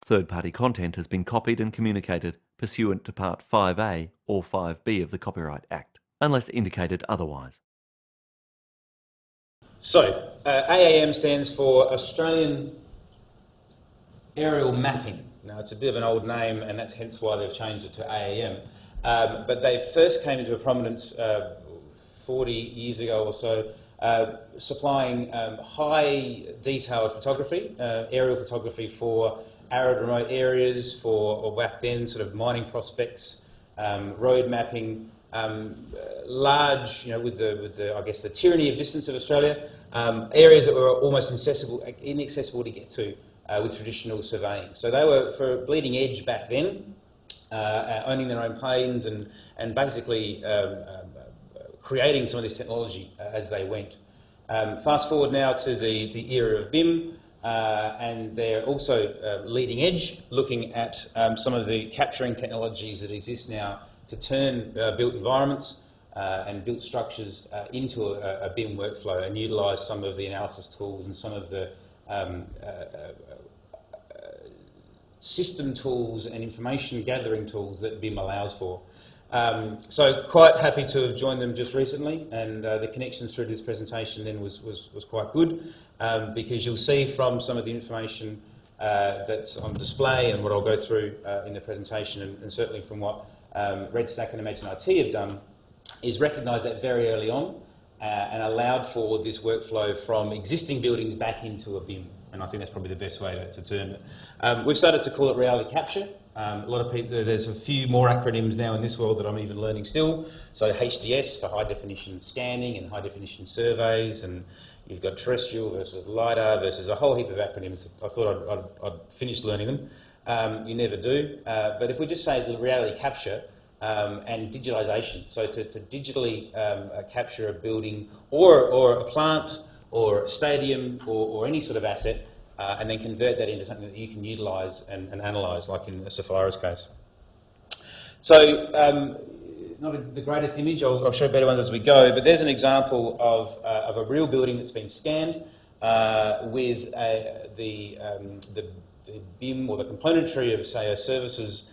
Third-party content has been copied and communicated pursuant to Part 5A or 5B of the Copyright Act, unless indicated otherwise. So, AAM stands for Australian Aerial Mapping. Now, it's a bit of an old name, and that's hence why they've changed it to AAM. But they first came into prominence 40 years ago or so, supplying high detailed photography, aerial photography for arid remote areas, or back then sort of mining prospects, road mapping, large, with the I guess the tyranny of distance of Australia, areas that were almost inaccessible to get to with traditional surveying. So they were for bleeding edge back then, owning their own planes and basically creating some of this technology as they went. Fast forward now to the era of BIM, and they're also leading edge, looking at some of the capturing technologies that exist now to turn built environments and built structures into a BIM workflow and utilise some of the analysis tools and some of the system tools and information gathering tools that BIM allows for. So quite happy to have joined them just recently, and the connection through this presentation then was quite good, because you'll see from some of the information that's on display and what I'll go through in the presentation, and certainly from what RedStack and Imagine IT have done, is recognise that very early on and allowed for this workflow from existing buildings back into a BIM. And I think that's probably the best way to term it. We've started to call it reality capture. A lot of people, there's a few more acronyms now in this world that I'm even learning still. So HDS for high definition scanning and high definition surveys, and you've got terrestrial versus LiDAR versus a whole heap of acronyms. I thought I'd finished learning them. You never do. But if we just say the reality capture and digitalisation, so to digitally capture a building or a plant or a stadium or any sort of asset, and then convert that into something that you can utilise and analyse, like in Sapphira's case. So, not the greatest image, I'll show better ones as we go, but there's an example of a real building that's been scanned with the BIM or the componentry of, say, a services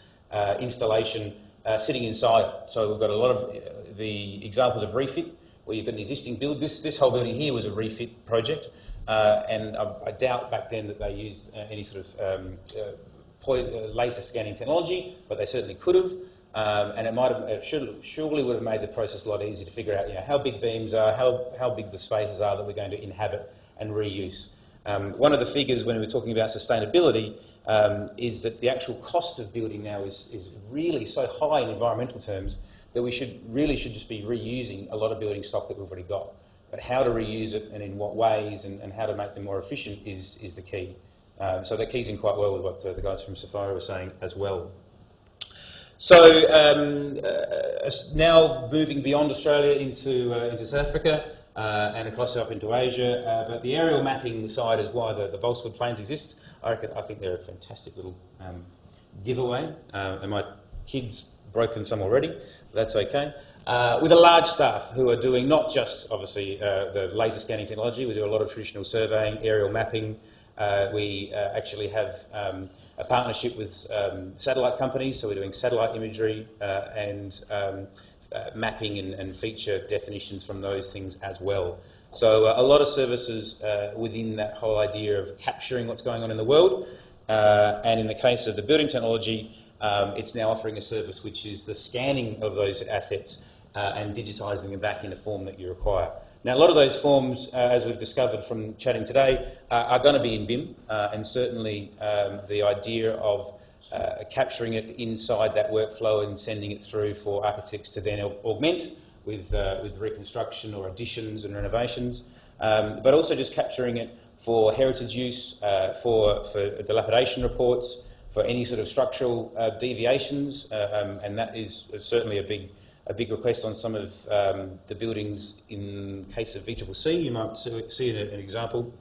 installation sitting inside it. So we've got a lot of the examples of refit, where you've got an existing build. This whole building here was a refit project, and I doubt back then that they used any sort of laser scanning technology, but they certainly could have, and it might have surely would have made the process a lot easier to figure out, how big beams are, how big the spaces are that we're going to inhabit and reuse. One of the figures when we were talking about sustainability is that the actual cost of building now is really so high in environmental terms that we should just be reusing a lot of building stock that we've already got. But how to reuse it and in what ways and how to make them more efficient is the key. So that keys in quite well with what the guys from Sapphira were saying as well. So now moving beyond Australia into South Africa and across up into Asia, but the aerial mapping side is why the Bolswood planes exist. I think they're a fantastic little giveaway, and my kids broken some already, that's okay. With a large staff who are doing not just, obviously, the laser scanning technology. We do a lot of traditional surveying, aerial mapping. We actually have a partnership with satellite companies, so we're doing satellite imagery and mapping and feature definitions from those things as well. So a lot of services within that whole idea of capturing what's going on in the world. And in the case of the building technology, it's now offering a service which is the scanning of those assets and digitising them back in a form that you require. Now, a lot of those forms, as we've discovered from chatting today, are going to be in BIM, and certainly the idea of capturing it inside that workflow and sending it through for architects to then augment with reconstruction or additions and renovations, but also just capturing it for heritage use, for dilapidation reports, for any sort of structural deviations, and that is certainly a big request on some of the buildings. In case of VCCC, you might see an example.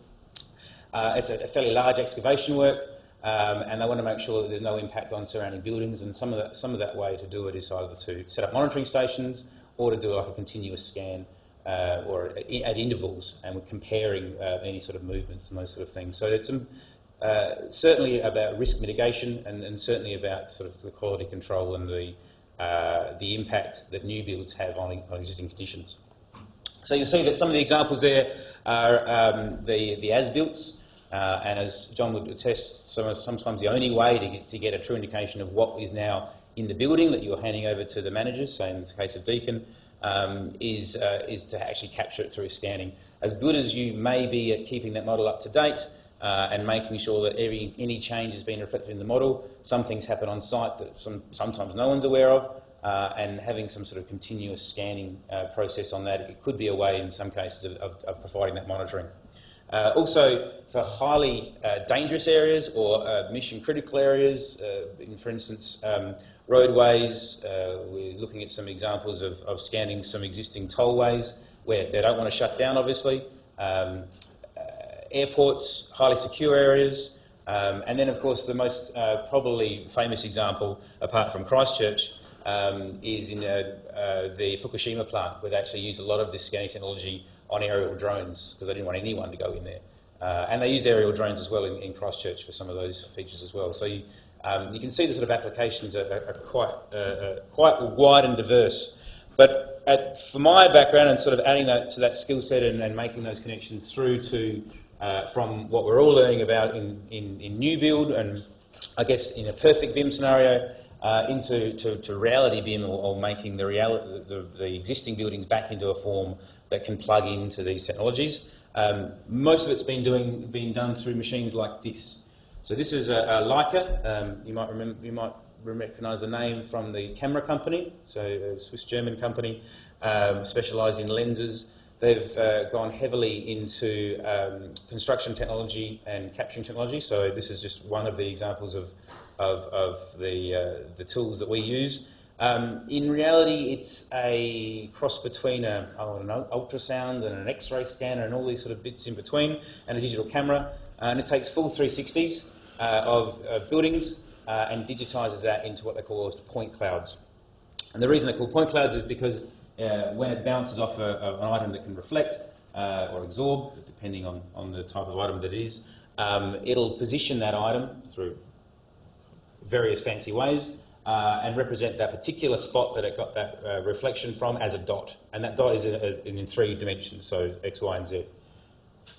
It's a fairly large excavation work, and they want to make sure that there's no impact on surrounding buildings, and some of that way to do it is either to set up monitoring stations or to do like a continuous scan or at intervals, and we're comparing any sort of movements and those sort of things. So it's some certainly about risk mitigation and certainly about sort of the quality control and the impact that new builds have on existing conditions. So you'll see that some of the examples there are the as-builts, and as John would attest, sometimes the only way to get a true indication of what is now in the building that you're handing over to the managers, say in the case of Deakin, is to actually capture it through scanning. As good as you may be at keeping that model up to date and making sure that any change has been reflected in the model, some things happen on site that sometimes no one's aware of, and having some sort of continuous scanning process on that, it could be a way in some cases of providing that monitoring. Also, for highly dangerous areas or mission critical areas, for instance, roadways, we're looking at some examples of scanning some existing tollways where they don't want to shut down, obviously, airports, highly secure areas, and then of course the most probably famous example, apart from Christchurch, is in the Fukushima plant, where they actually use a lot of this scanning technology on aerial drones because they didn't want anyone to go in there. And they used aerial drones as well in Christchurch for some of those features as well. So you can see the sort of applications are quite wide and diverse. But for my background and sort of adding that to that skill set and making those connections through to from what we're all learning about in new build and I guess in a perfect BIM scenario into reality BIM or making the existing buildings back into a form that can plug into these technologies. Most of it's been done through machines like this. So this is a Leica. You might recognise the name from the camera company, so a Swiss-German company specialised in lenses. They've gone heavily into construction technology and capturing technology. So this is just one of the examples of the tools that we use. In reality, it's a cross between an ultrasound and an X-ray scanner and all these sort of bits in between, and a digital camera. And it takes full 360s of buildings and digitises that into what they call point clouds. And the reason they're called point clouds is because when it bounces off an item that can reflect or absorb, depending on the type of item that it is, it'll position that item through various fancy ways and represent that particular spot that it got that reflection from as a dot. And that dot is in 3 dimensions, so X, Y and Z.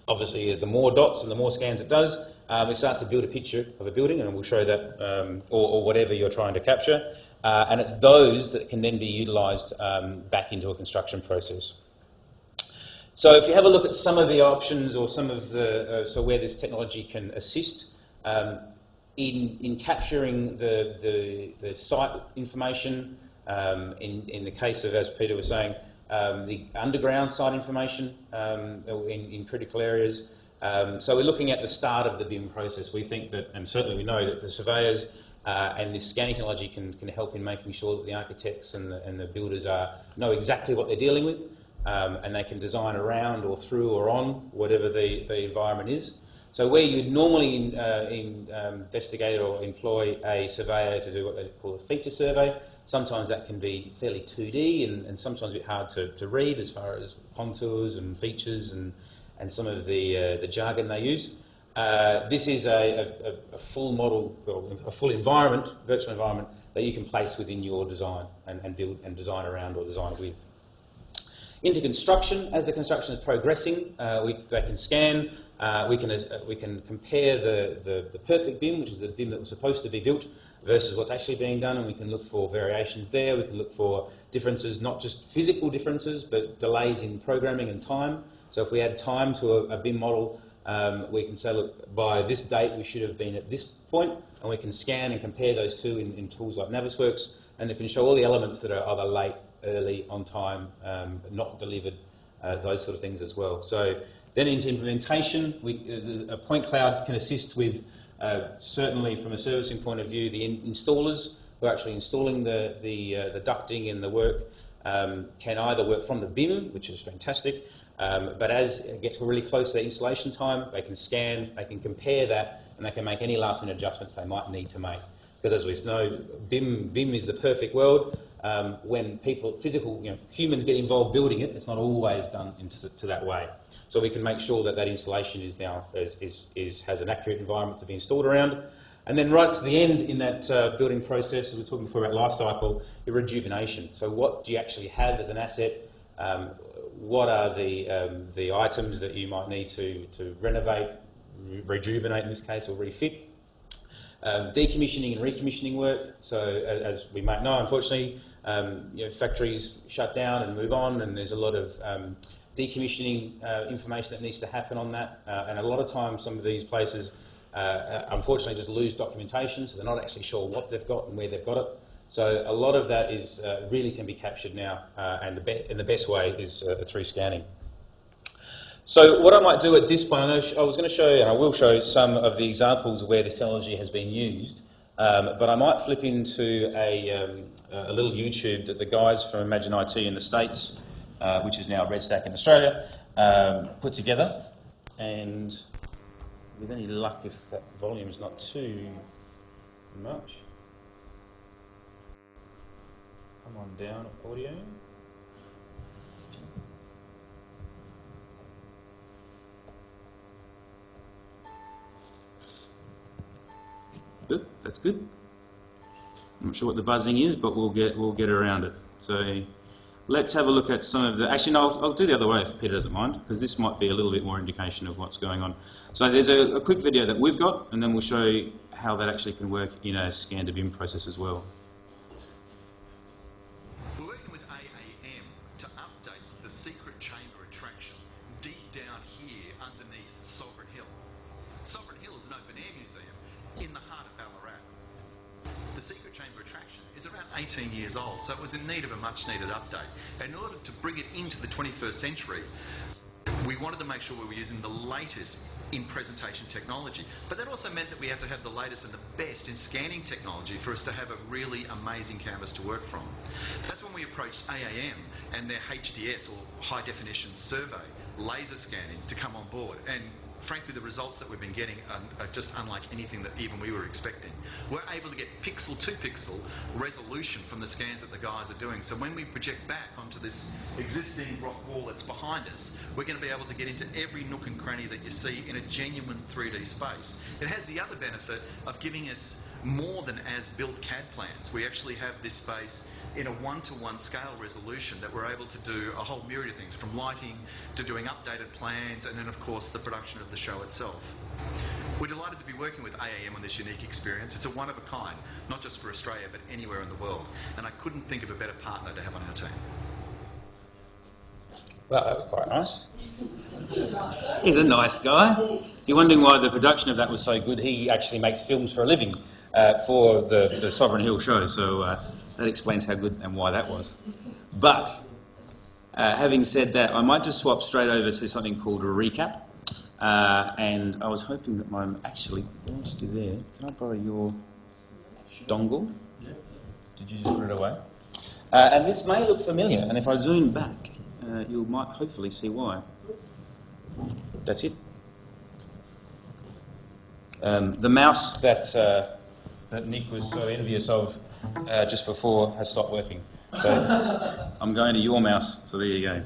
Obviously, the more dots and the more scans it does, it starts to build a picture of a building, and we'll show that, or whatever you're trying to capture. And it's those that can then be utilised back into a construction process. So if you have a look at some of the options or some of the, so where this technology can assist, in capturing the site information, in the case of, as Peter was saying, the underground site information in critical areas. So we're looking at the start of the BIM process. We think that, and certainly we know that the surveyors and this scanning technology can help in making sure that the architects and the builders know exactly what they're dealing with, and they can design around or through or on whatever the environment is. So where you'd normally investigate or employ a surveyor to do what they call a feature survey, sometimes that can be fairly 2D and sometimes a bit hard to read as far as contours and features and some of the jargon they use. This is a full model, or a full environment, virtual environment, that you can place within your design and build and design around or design with. Into construction, as the construction is progressing, they can scan. We can compare the perfect BIM, which is the BIM that was supposed to be built, versus what's actually being done, and we can look for variations there. We can look for differences, not just physical differences, but delays in programming and time. So if we add time to a BIM model, we can say, look, by this date we should have been at this point, and we can scan and compare those two in tools like Navisworks, and it can show all the elements that are either late, early, on time, not delivered, those sort of things as well. So then into implementation, a point cloud can assist with, certainly from a servicing point of view, the installers who are actually installing the ducting and the work can either work from the BIM, which is fantastic, but as it gets really close to the installation time, they can scan, they can compare that, and they can make any last minute adjustments they might need to make. Because as we know, BIM is the perfect world, when humans get involved building it, it's not always done to that way. So we can make sure that that installation is now has an accurate environment to be installed around. And then right to the end in that building process, as we were talking before about life cycle, your rejuvenation. So what do you actually have as an asset? What are the items that you might need to renovate, rejuvenate in this case, or refit? Decommissioning and recommissioning work. So as we might know, unfortunately, factories shut down and move on, and there's a lot of decommissioning information that needs to happen on that. And a lot of times, some of these places unfortunately just lose documentation, so they're not actually sure what they've got and where they've got it. So a lot of that is really can be captured now, and the best way is through scanning. So what I might do at this point, I was going to show you, and I will show some of the examples where this technology has been used, but I might flip into a little YouTube that the guys from Imagine IT in the States, which is now Red Stack in Australia, put together. And with any luck, if that volume is not too much, come on down, audio. Good, that's good. I'm not sure what the buzzing is, but we'll get around it. So let's have a look at some of the. Actually, no, I'll do the other way if Peter doesn't mind, because this might be a little bit more indication of what's going on. So there's a quick video that we've got, and then we'll show you how that actually can work in a scan to BIM process as well. We're working with AAM to update the secret chamber attraction deep down here underneath Sovereign Hill. Sovereign Hill is an open-air museum in the heart of Ballarat. The secret chamber attraction is around 18 years old, so it was in need of a much-needed update. In order to bring it into the 21st century, we wanted to make sure we were using the latest in presentation technology, but that also meant that we had to have the latest and the best in scanning technology for us to have a really amazing canvas to work from. That's when we approached AAM and their HDS, or high definition survey, laser scanning, to come on board. And frankly, the results that we've been getting are just unlike anything that even we were expecting. We're able to get pixel to pixel resolution from the scans that the guys are doing. So when we project back onto this existing rock wall that's behind us, we're going to be able to get into every nook and cranny that you see in a genuine 3D space. It has the other benefit of giving us more than as-built CAD plans. We actually have this space in a one-to-one scale resolution that we're able to do a whole myriad of things, from lighting to doing updated plans, and then of course the production of the show itself. We're delighted to be working with AAM on this unique experience. It's a one of a kind, not just for Australia but anywhere in the world, and I couldn't think of a better partner to have on our team. Well, that was quite nice. He's a nice guy. If you're wondering why the production of that was so good, he actually makes films for a living for the Sovereign Hill show, so that explains how good and why that was. But having said that, I might just swap straight over to something called a recap. And I was hoping that I'm actually lost you there. Can I borrow your dongle? Yeah. Did you just put it away? And this may look familiar, and if I zoom back, you might hopefully see why. That's it. The mouse that Nick was so envious of just before has stopped working. So I'm going to your mouse, so there you go.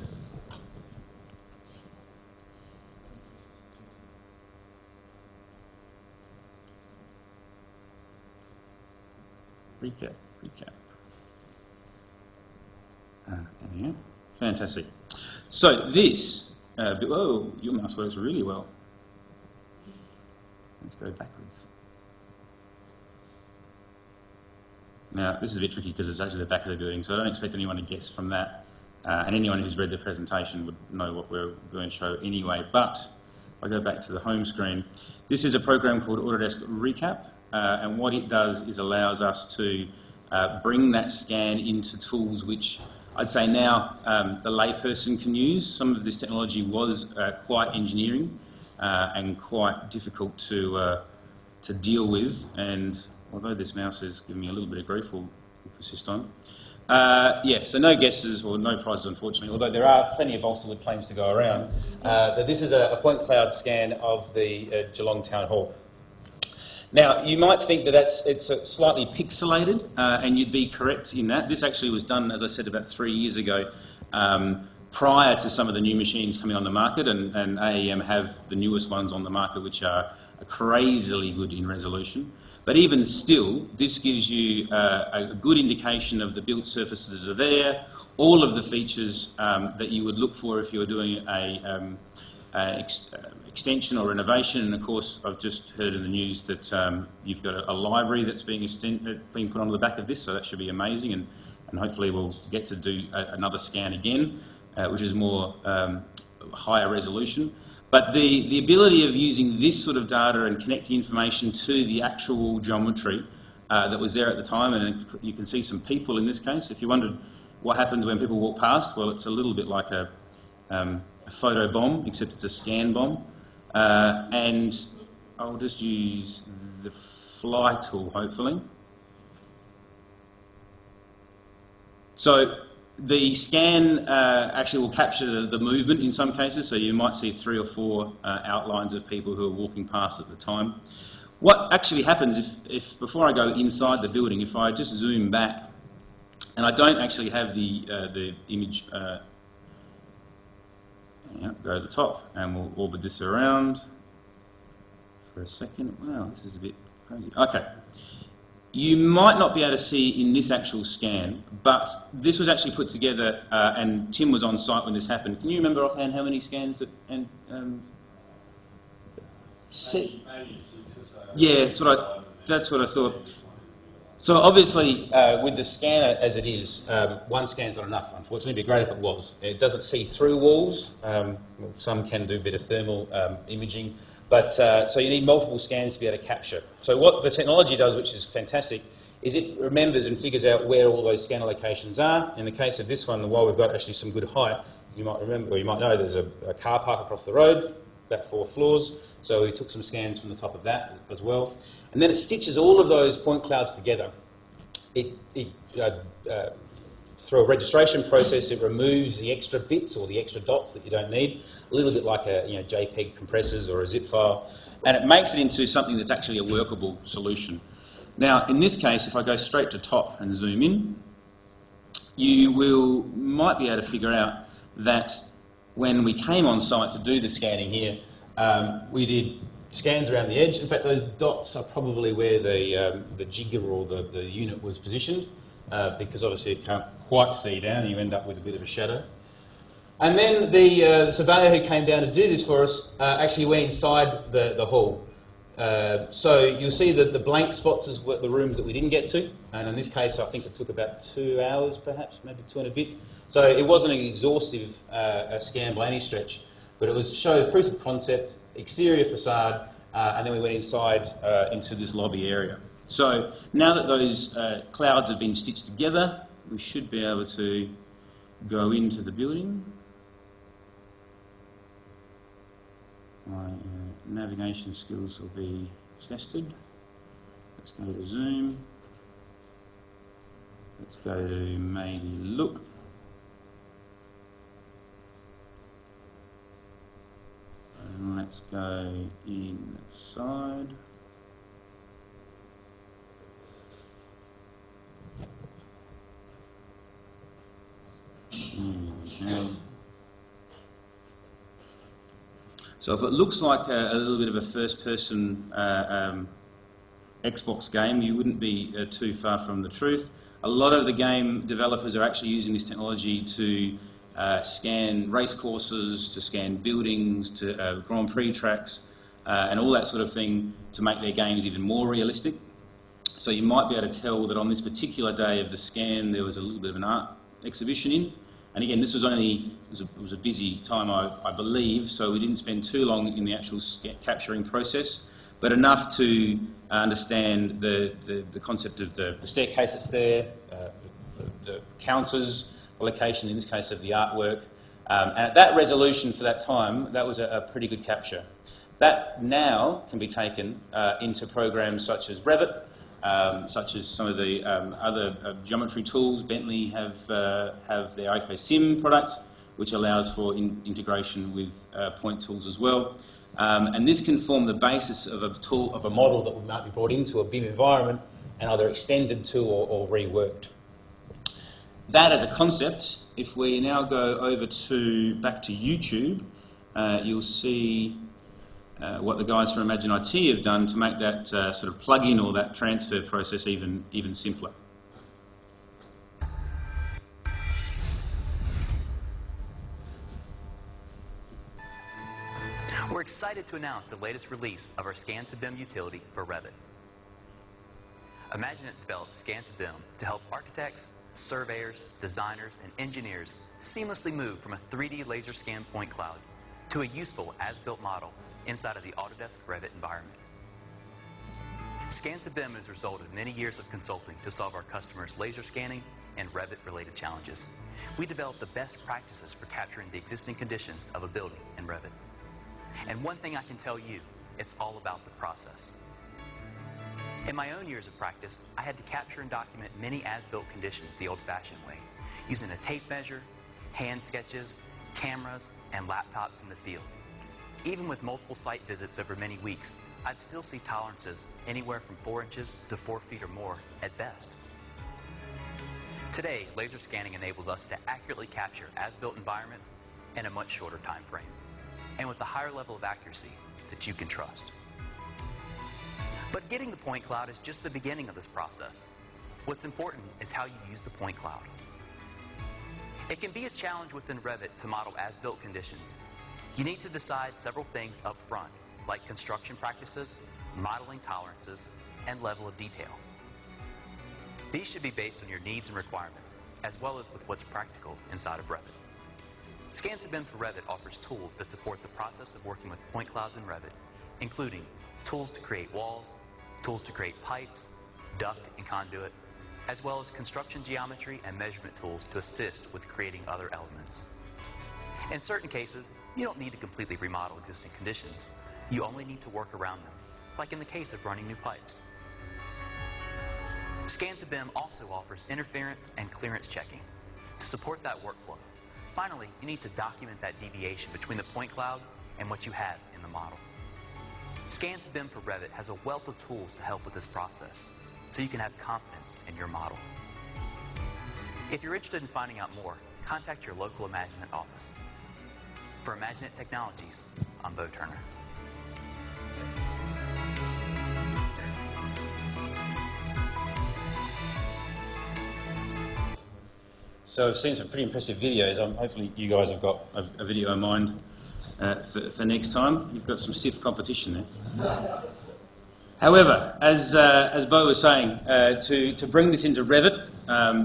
Recap. There we go. Fantastic. So this, oh, your mouse works really well. Let's go backwards. Now, this is a bit tricky because it's actually the back of the building, so I don't expect anyone to guess from that. And anyone who's read the presentation would know what we're going to show anyway. But if I go back to the home screen, this is a program called Autodesk Recap. And what it does is allows us to bring that scan into tools which I'd say now the layperson can use. Some of this technology was quite engineering and quite difficult to deal with. And although this mouse is giving me a little bit of grief, we'll persist on. Yeah, so no guesses or no prizes, unfortunately, although there are plenty of balsa wood planes to go around. But this is a point cloud scan of the Geelong Town Hall. Now, you might think that it's slightly pixelated, and you'd be correct in that. This actually was done, as I said, about 3 years ago, prior to some of the new machines coming on the market, and AAM have the newest ones on the market, which are crazily good in resolution. But even still, this gives you a good indication of the built surfaces that are there, all of the features that you would look for if you were doing a extension or renovation. And of course, I've just heard in the news that you've got a library that's being put onto the back of this, so that should be amazing, and hopefully we'll get to do another scan again, which is more higher resolution. But the ability of using this sort of data and connecting information to the actual geometry that was there at the time, and you can see some people in this case. If you wondered what happens when people walk past, well, it's a little bit like a photo bomb, except it's a scan bomb. And I'll just use the fly tool, hopefully. So the scan actually will capture the movement in some cases, so you might see 3 or 4 outlines of people who are walking past at the time. What actually happens if before I go inside the building, if I just zoom back, and I don't actually have the image, go to the top, and we'll orbit this around for a second. Wow, this is a bit crazy. Okay. You might not be able to see in this actual scan, but this was actually put together, and Tim was on site when this happened. Can you remember offhand how many scans that? Yeah, that's what I thought. So obviously, with the scanner as it is, one scan's not enough. Unfortunately, it'd be great if it was. It doesn't see through walls. Well, some can do a bit of thermal imaging. But so you need multiple scans to be able to capture. So what the technology does, which is fantastic, is it remembers and figures out where all those scanner locations are. In the case of this one, while we've got actually some good height, you might remember, or you might know, there's a car park across the road, about 4 floors. So we took some scans from the top of that as well. And then it stitches all of those point clouds together. Through a registration process, it removes the extra bits or the extra dots that you don't need, a little bit like a JPEG compressors or a zip file, and it makes it into something that's actually a workable solution. Now, in this case, if I go straight to top and zoom in, you might be able to figure out that when we came on site to do the scanning here, we did scans around the edge. In fact, those dots are probably where the jigger or the unit was positioned, because obviously it can't quite see down, and you end up with a bit of a shadow. And then the surveyor who came down to do this for us actually went inside the hall. So you'll see that the blank spots is the rooms that we didn't get to, and in this case I think it took about 2 hours perhaps, maybe 2 and a bit. So it wasn't an exhaustive scan by any stretch, but it was to show proof of concept, exterior facade, and then we went inside into this lobby area. So now that those clouds have been stitched together, we should be able to go into the building. My navigation skills will be tested. Let's go to zoom. Let's go to maybe look. And let's go inside. So if it looks like a little bit of a first-person Xbox game, you wouldn't be too far from the truth. A lot of the game developers are actually using this technology to scan race courses, to scan buildings, to Grand Prix tracks, and all that sort of thing to make their games even more realistic. So you might be able to tell that on this particular day of the scan there was a little bit of an art exhibition in. And again, this was it was a busy time, I believe, so we didn't spend too long in the actual capturing process, but enough to understand the concept of the staircase that's there, the counters, the location, in this case, of the artwork. And at that resolution for that time, that was a pretty good capture. That now can be taken into programs such as Revit, such as some of the other geometry tools. Bentley have their AAM product, which allows for integration with point tools as well. And this can form the basis of a tool, of a model that might be brought into a BIM environment and either extended to or reworked. That as a concept, if we now go over to back to YouTube, you'll see what the guys from Imagine IT have done to make that sort of plug-in or that transfer process even simpler. We're excited to announce the latest release of our Scan to BIM utility for Revit. Imagine it developed Scan to BIM to help architects, surveyors, designers, and engineers seamlessly move from a 3D laser scan point cloud to a useful as-built model inside of the Autodesk Revit environment. Scan to BIM is a result of many years of consulting to solve our customers' laser scanning and Revit-related challenges. We developed the best practices for capturing the existing conditions of a building in Revit. And one thing I can tell you, it's all about the process. In my own years of practice, I had to capture and document many as-built conditions the old-fashioned way, using a tape measure, hand sketches, cameras, and laptops in the field. Even with multiple site visits over many weeks, I'd still see tolerances anywhere from 4 inches to 4 feet or more at best. Today, laser scanning enables us to accurately capture as-built environments in a much shorter time frame, and with a higher level of accuracy that you can trust. But getting the point cloud is just the beginning of this process. What's important is how you use the point cloud. It can be a challenge within Revit to model as-built conditions. You need to decide several things up front, like construction practices, modeling tolerances, and level of detail. These should be based on your needs and requirements, as well as with what's practical inside of Revit. Scan to BIM for Revit offers tools that support the process of working with point clouds in Revit, including tools to create walls, tools to create pipes, duct and conduit, as well as construction geometry and measurement tools to assist with creating other elements. In certain cases, you don't need to completely remodel existing conditions. You only need to work around them, like in the case of running new pipes. Scan to BIM also offers interference and clearance checking to support that workflow. Finally, you need to document that deviation between the point cloud and what you have in the model. Scan to BIM for Revit has a wealth of tools to help with this process, so you can have confidence in your model. If you're interested in finding out more, contact your local Imagine It office. For Imagine It Technologies, I'm Bo Turner. So I've seen some pretty impressive videos. Hopefully you guys have got a video in mind for next time. You've got some stiff competition there. However, as Bo was saying, to bring this into Revit,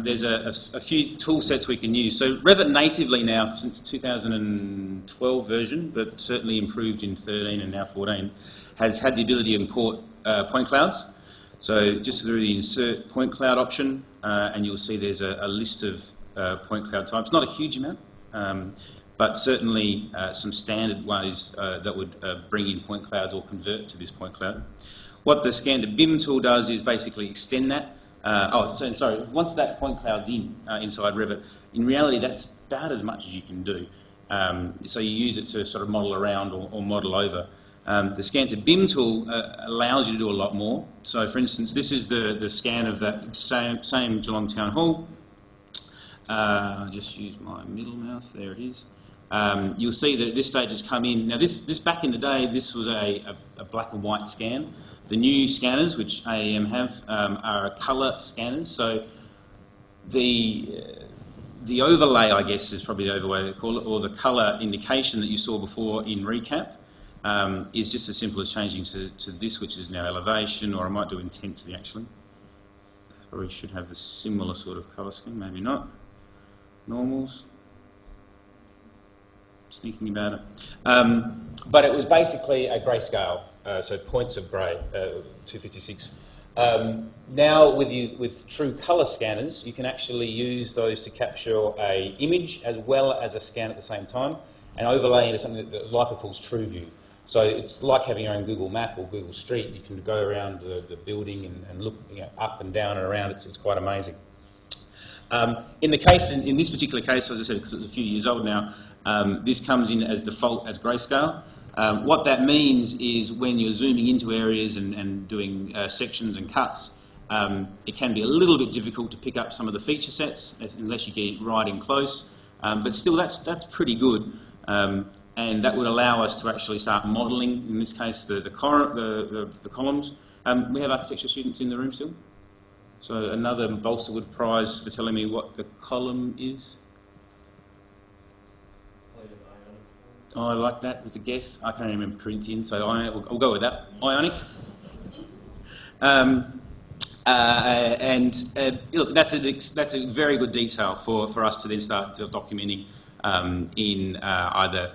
there's a few tool sets we can use. So Revit natively now, since 2012 version, but certainly improved in 13 and now 14, has had the ability to import point clouds. So just through the insert point cloud option, and you'll see there's a list of point cloud types. Not a huge amount, but certainly some standard ways that would bring in point clouds or convert to this point cloud. What the Scan to BIM tool does is basically extend that. Once that point cloud's inside Revit, in reality that's about as much as you can do. So you use it to sort of model around or model over. The Scan to BIM tool allows you to do a lot more. So for instance, this is the scan of that same Geelong Town Hall. I'll just use my middle mouse, there it is. You'll see that at this stage has come in. Now this back in the day, this was a black and white scan. The new scanners, which AAM have, are colour scanners. So the overlay, I guess, is probably the other way to call it, or the colour indication that you saw before in recap, is just as simple as changing to this, which is now elevation, or I might do intensity actually. Probably should have the similar sort of colour scheme, maybe not. Normals. Just thinking about it. But it was basically a grayscale, so points of grey, 256. Now with true colour scanners, you can actually use those to capture an image as well as a scan at the same time and overlay into something that Leica calls True View. So it's like having your own Google Map or Google Street. You can go around the building and look up and down and around. It's quite amazing. In this particular case, as I said, because it's a few years old now, this comes in as default as grayscale. What that means is when you're zooming into areas and doing sections and cuts, it can be a little bit difficult to pick up some of the feature sets unless you get right in close. But still, that's pretty good. And that would allow us to actually start modelling, in this case, the columns. We have architecture students in the room still. So another Bolsterwood Prize for telling me what the column is. Oh, I like that as a guess. I can't remember Corinthian, so I'll go with that. Ionic. Look, that's a very good detail for us to then start documenting in either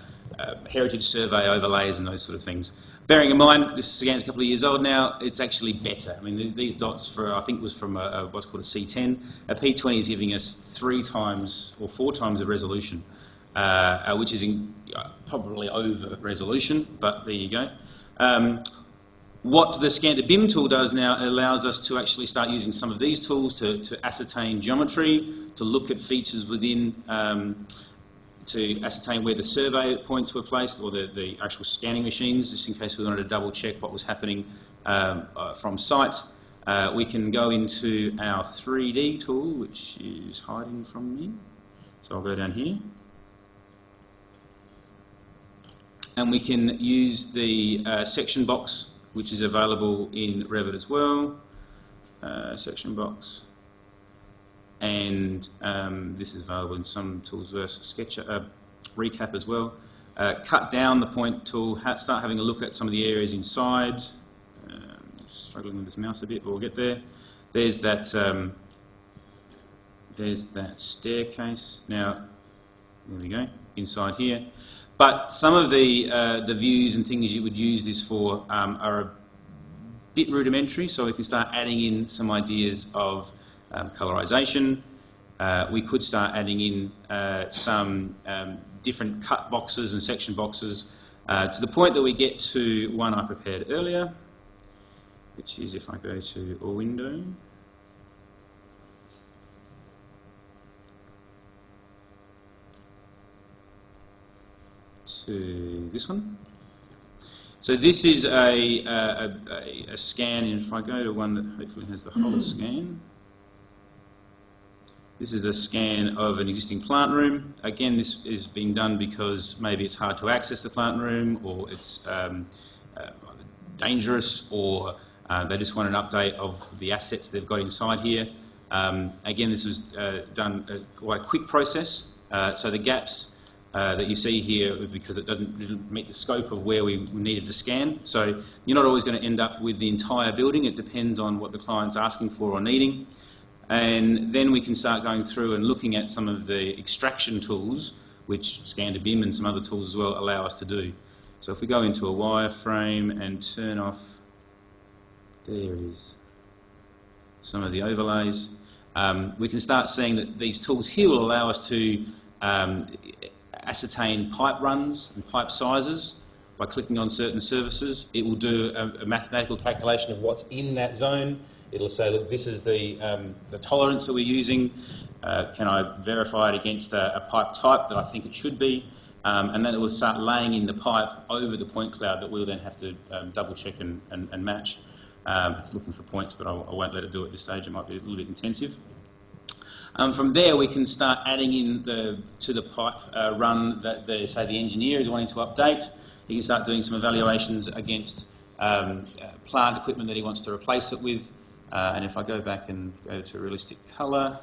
heritage survey overlays and those sort of things. Bearing in mind, this scan's a couple of years old now, it's actually better. I mean, these dots I think it was from what's called a C10. A P20 is giving us 3 times or 4 times the resolution, which is probably over resolution, but there you go. What the Scan to BIM tool does now, it allows us to actually start using some of these tools to ascertain geometry, to look at features within, to ascertain where the survey points were placed, or the actual scanning machines, just in case we wanted to double check what was happening from site. We can go into our 3D tool, which is hiding from me. So I'll go down here. And we can use the section box, which is available in Revit as well. Section box. And this is available in some tools versus Sketch, Recap as well. Cut down the point tool, start having a look at some of the areas inside. Struggling with this mouse a bit, but we'll get there. There's that staircase. Now, there we go, inside here. But some of the views and things you would use this for are a bit rudimentary, so we can start adding in some ideas of colorization. We could start adding in some different cut boxes and section boxes to the point that we get to one I prepared earlier, which is if I go to a window. To this one. So this is a scan, and if I go to one that hopefully has the whole scan, this is a scan of an existing plant room. Again, this is being done because maybe it's hard to access the plant room, or it's dangerous, or they just want an update of the assets they've got inside here. Again, this was done quite a quick process, so the gaps that you see here because it didn't meet the scope of where we needed to scan. So you're not always going to end up with the entire building. It depends on what the client's asking for or needing. And then we can start going through and looking at some of the extraction tools, which Scan to BIM and some other tools as well allow us to do. So if we go into a wireframe and turn off, there it is, some of the overlays, we can start seeing that these tools here will allow us to ascertain pipe runs and pipe sizes by clicking on certain surfaces. It will do a mathematical calculation of what's in that zone. It'll say, look, this is the tolerance that we're using. Can I verify it against a pipe type that I think it should be? And then it will start laying in the pipe over the point cloud that we'll then have to double check and match. It's looking for points, but I won't let it do it at this stage. It might be a little bit intensive. From there, we can start adding in to the pipe run that say the engineer is wanting to update. He can start doing some evaluations against plant equipment that he wants to replace it with. And if I go back and go to realistic colour,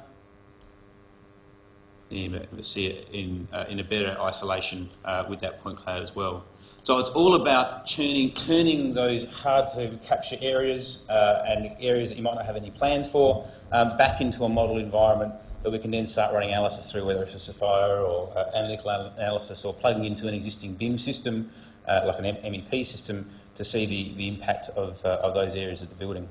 you see it in a better isolation with that point cloud as well. So it's all about turning those hard to capture areas and areas that you might not have any plans for back into a model environment that we can then start running analysis through, whether it's a Sapphire or analytical analysis, or plugging into an existing BIM system like an MEP system to see the impact of those areas of the building.